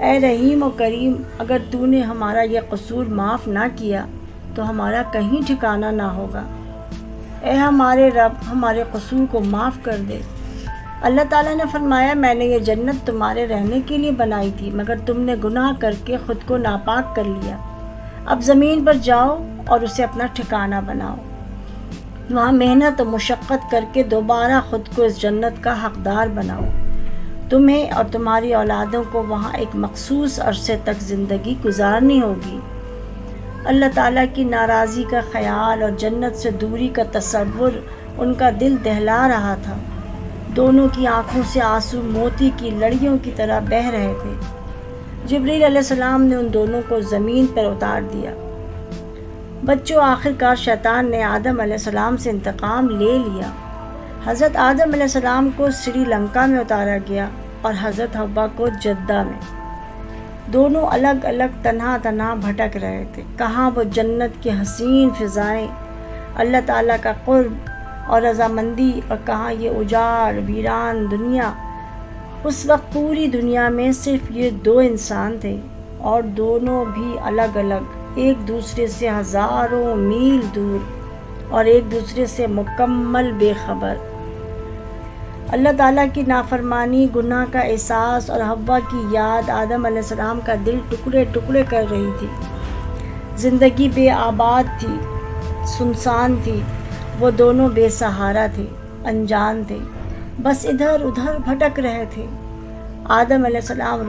اے رحیم و کریم، اگر تو نے ہمارا یہ قصور معاف نہ کیا تو ہمارا کہیں ٹھکانہ نہ ہوگا۔ اے ہمارے رب، ہمارے قصور کو معاف کر دے۔ اللہ تعالیٰ نے فرمایا، میں نے یہ جنت تمہارے رہنے کے لیے بنائی تھی، مگر تم نے گناہ کر کے خود کو ناپاک کر لیا۔ اب زمین پر جاؤ اور اسے اپنا ٹھکانہ بناؤ، وہاں محنت و مشقت کر کے دوبارہ خود کو اس جنت کا حقدار بناؤ۔ تمہیں اور تمہاری اولادوں کو وہاں ایک مخصوص عرصے تک زندگی گزارنی ہوگی۔ اللہ تعالیٰ کی ناراضی کا خیال اور جنت سے دوری کا تصور ان کا دل دہلا رہا تھا۔ دونوں کی آنکھوں سے آنسو موتی کی لڑیوں کی طرح بہہ رہے تھے۔ جبریل علیہ السلام نے ان دونوں کو زمین پر اتار دیا۔ بچوں، آخرکار شیطان نے آدم علیہ السلام سے انتقام لے لیا۔ حضرت آدم علیہ السلام کو سری لنکا میں اتارا گیا اور حضرت حوا کو جدہ میں۔ دونوں الگ الگ تنہا تنہا بھٹک رہے تھے۔ کہاں وہ جنت کی حسین فضائیں، اللہ تعالیٰ کا قرب اور رضامندی، اور کہاں یہ اجاڑ ویران دنیا۔ اس وقت پوری دنیا میں صرف یہ دو انسان تھے، اور دونوں بھی الگ الگ، ایک دوسرے سے ہزاروں میل دور اور ایک دوسرے سے مکمل بے خبر۔ اللہ تعالیٰ کی نافرمانی، گناہ کا احساس اور حوا کی یاد آدم علیہ السلام کا دل ٹکڑے ٹکڑے کر رہی تھی۔ زندگی بے آباد تھی، سنسان تھی۔ وہ دونوں بے سہارا تھے، انجان تھے، بس ادھر ادھر بھٹک رہے تھے۔ آدم علیہ السلام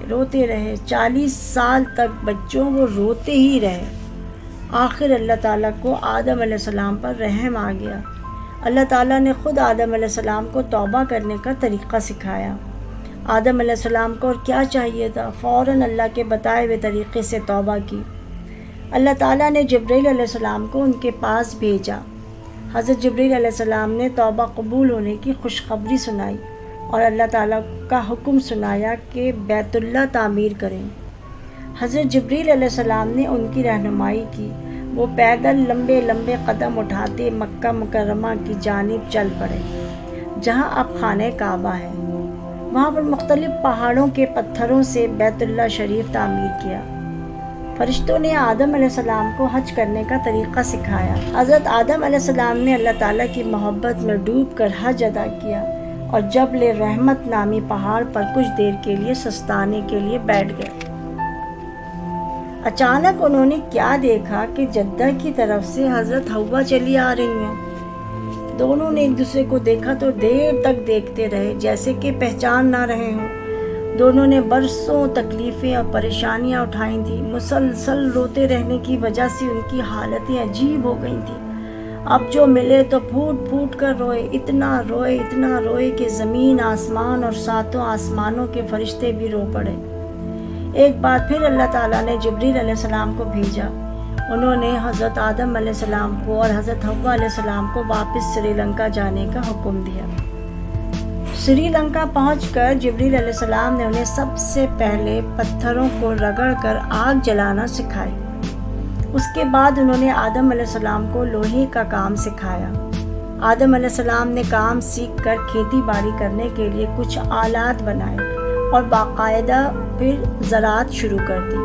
روتے رہے 40 سال تک بچوں، وہ روتے ہی رہے۔ آخر اللہ تعالیٰ کو آدم علیہ السلام پر رحم آ گیا۔ اللہ تعالیٰ نے خود آدم علیہ السلام کو توبہ کرنے کا طریقہ سکھایا۔ آدم علیہ السلام کو اور کیا چاہیے تھا، فوراً اللہ کے بتائے ہوئے طریقے سے توبہ کی۔ اللہ تعالیٰ نے جبریل علیہ السلام کو ان کے پاس بھیجا۔ حضرت جبریل علیہ السلام نے توبہ قبول ہونے کی خوشخبری سنائی اور اللہ تعالیٰ کا حکم سنایا کہ بیت اللہ تعمیر کریں۔ حضرت جبریل علیہ السلام نے ان کی رہنمائی کی۔ وہ پیدل لمبے لمبے قدم اٹھاتے مکہ مکرمہ کی جانب چل پڑے، جہاں اب خانہ کعبہ ہے۔ وہاں پر مختلف پہاڑوں کے پتھروں سے بیت اللہ شریف تعمیر کیا۔ فرشتوں نے آدم علیہ السلام کو حج کرنے کا طریقہ سکھایا۔ حضرت آدم علیہ السلام نے اللہ تعالیٰ کی محبت میں ڈوب کر حج ادا کیا اور جبل رحمت نامی پہاڑ پر کچھ دیر کے لیے سستانے کے لیے بیٹھ گئے۔ اچانک انہوں نے کیا دیکھا کہ جدہ کی طرف سے حضرت حوا چلی آ رہی ہیں۔ دونوں نے ایک دوسرے کو دیکھا تو دیر تک دیکھتے رہے، جیسے کہ پہچان نہ رہے ہوں۔ دونوں نے برسوں تکلیفیں اور پریشانیاں اٹھائی تھیں۔ مسلسل روتے رہنے کی وجہ سے ان کی حالتیں عجیب ہو گئی تھیں۔ اب جو ملے تو پھوٹ پھوٹ کر روئے، اتنا روئے کہ زمین، آسمان اور ساتوں آسمانوں کے فرشتے بھی رو پڑے۔ ایک بار پھر اللہ تعالیٰ نے جبریل علیہ السلام کو بھیجا۔ انہوں نے حضرت آدم علیہ السلام کو اور حضرت حوا علیہ السلام کو واپس سری لنکا جانے کا حکم دیا۔ سری لنکا پہنچ کر جبریل علیہ السلام نے انہیں سب سے پہلے پتھروں کو رگڑ کر آگ جلانا سکھائی۔ اس کے بعد انہوں نے آدم علیہ السلام کو لوہے کا کام سکھایا۔ آدم علیہ السلام نے کام سیکھ کر کھیتی باڑی کرنے کے لیے کچھ آلات بنائے اور باقاعدہ پھر زراعت شروع کر دی۔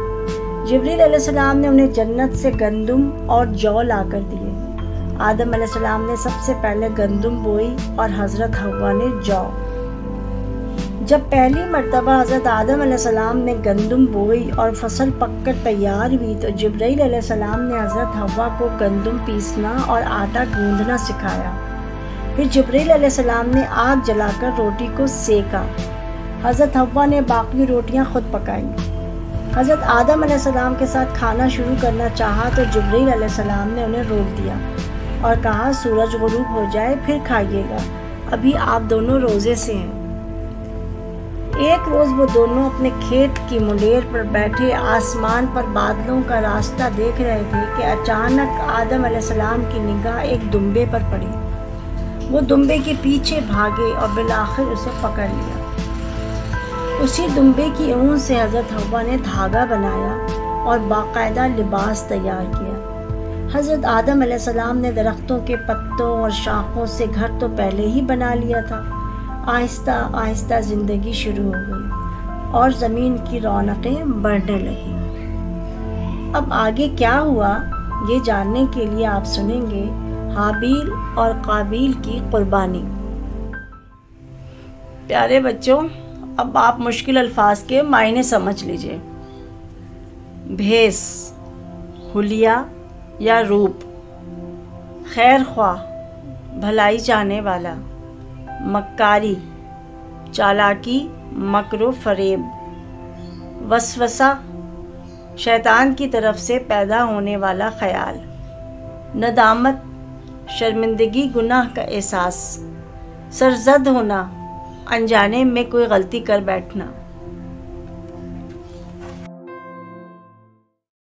جبریل علیہ السلام نے انہیں جنت سے گندم اور جو لا کر دیے۔ آدم علیہ السلام نے سب سے پہلے گندم بوئی اور حضرت حوا نے جو۔ جب پہلی مرتبہ حضرت آدم علیہ السلام نے گندم بوئی اور فصل پک کر تیار ہوئی تو جبرائیل علیہ السلام نے حضرت حوا کو گندم پیسنا اور آٹا گوندھنا سکھایا۔ پھر جبرائیل علیہ السلام نے آگ جلا کر روٹی کو سیکا۔ حضرت حوا نے باقی روٹیاں خود پکائیں۔ حضرت آدم علیہ السلام کے ساتھ کھانا شروع کرنا چاہا تو جبرائیل علیہ السلام نے انہیں روک دیا اور کہا سورج غروب ہو جائے پھر کھائیے گا، ابھی آپ دونوں روزے سے ہیں۔ ایک روز وہ دونوں اپنے کھیت کی منڈیر پر بیٹھے آسمان پر بادلوں کا راستہ دیکھ رہے تھے کہ اچانک آدم علیہ السلام کی نگاہ ایک دمبے پر پڑی۔ وہ دمبے کے پیچھے بھاگے اور بالآخر اسے پکڑ لیا۔ اسی دمبے کی اون سے حضرت حوا نے دھاگا بنایا اور باقاعدہ لباس تیار کیا۔ حضرت آدم علیہ السلام نے درختوں کے پتوں اور شاخوں سے گھر تو پہلے ہی بنا لیا تھا۔ آہستہ آہستہ زندگی شروع ہو گئی اور زمین کی رونقیں بڑھنے لگیں۔ اب آگے کیا ہوا یہ جاننے کے لیے آپ سنیں گے حابیل اور قابیل کی قربانی۔ پیارے بچوں، اب آپ مشکل الفاظ کے معنی سمجھ لیجئے۔ بھیس، حلیہ یا روپ، خیر خواہ، بھلائی چاہنے والا، مکاری، چالاکی، مکر و فریب، وسوسہ، شیطان کی طرف سے پیدا ہونے والا خیال، ندامت، شرمندگی، گناہ کا احساس، سرزد ہونا، انجانے میں کوئی غلطی کر بیٹھنا۔